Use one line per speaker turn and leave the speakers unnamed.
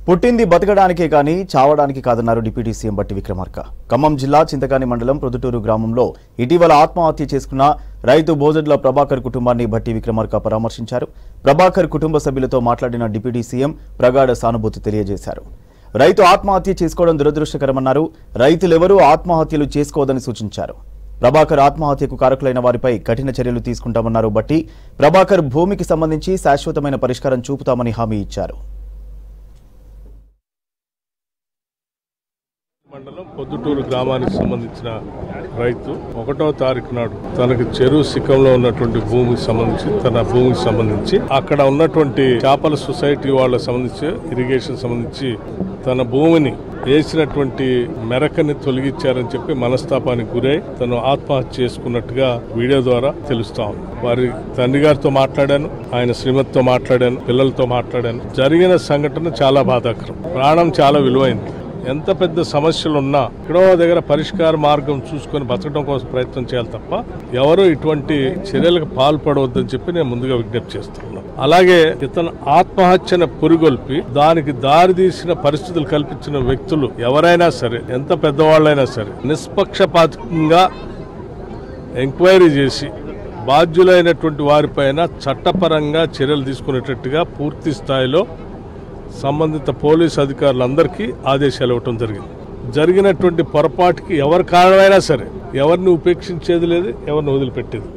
పుట్టింది బతకడానికే కానీ చావడానికి కాదన్నారు డిప్యూటీ సీఎం బట్టి విక్రమార్క. ఖమ్మం జిల్లా చింతకాని మండలం ప్రొద్దుటూరు గ్రామంలో ఇటీవల ఆత్మహత్య చేసుకున్న రైతు బోజెడ్ల ప్రభాకర్ కుటుంబాన్ని బట్టి విక్రమార్క పరామర్శించారు. ప్రభాకర్ కుటుంబ సభ్యులతో మాట్లాడిన డిప్యూటీ సీఎం ప్రగాఢ సానుభూతి తెలియజేశారు. రైతు ఆత్మహత్య చేసుకోవడం దురదృష్టకరమన్నారు. రైతులెవరూ ఆత్మహత్యలు చేసుకోవద్దని సూచించారు. ప్రభాకర్ ఆత్మహత్యకు కారకులైన వారిపై కఠిన చర్యలు తీసుకుంటామన్నారు బట్టి. ప్రభాకర్ భూమికి సంబంధించి శాశ్వతమైన పరిష్కారం చూపుతామని హామీ ఇచ్చారు.
మండలం పొద్దుటూరు గ్రామానికి సంబంధించిన రైతు 1వ తారీఖు నాడు తనకి చెరువు శిఖంలో ఉన్నటువంటి తన భూమికి సంబంధించి అక్కడ ఉన్నటువంటి చేపల సొసైటీ వాళ్ళకి సంబంధించి ఇరిగేషన్ సంబంధించి తన భూమిని వేసినటువంటి మెరకని తొలగించారని చెప్పి మనస్తాపానికి గురై తను ఆత్మహత్య చేసుకున్నట్టుగా వీడియో ద్వారా తెలుస్తా ఉంది. వారి తండ్రి గారితో మాట్లాడాను, ఆయన శ్రీమతితో మాట్లాడాను, పిల్లలతో మాట్లాడాను. జరిగిన సంఘటన చాలా బాధాకరం. ప్రాణం చాలా విలువైంది. ఎంత పెద్ద సమస్యలున్నా ఎక్కడో దగ్గర పరిష్కార మార్గం చూసుకొని బతకడం కోసం ప్రయత్నం చేయాలి తప్ప ఎవరో ఇటువంటి చర్యలకు పాల్పడవద్దని చెప్పి నేను ముందుగా విజ్ఞప్తి చేస్తున్నాను. అలాగే ఇతను ఆత్మహత్యను పురిగొల్పి దానికి దారితీసిన పరిస్థితులు కల్పించిన వ్యక్తులు ఎవరైనా సరే, ఎంత పెద్దవాళ్ళైనా సరే, నిష్పక్షపాతంగా ఎంక్వైరీ చేసి బాధ్యులైనటువంటి వారిపైన చట్టపరంగా చర్యలు తీసుకునేటట్టుగా పూర్తి స్థాయిలో సంబంధిత పోలీసు అధికారులందరికీ ఆదేశాలు ఇవ్వటం జరిగింది. జరిగినటువంటి పొరపాటుకి ఎవరి కారణమైనా సరే ఎవరిని ఉపేక్షించేది లేదు, ఎవరిని వదిలిపెట్టేది.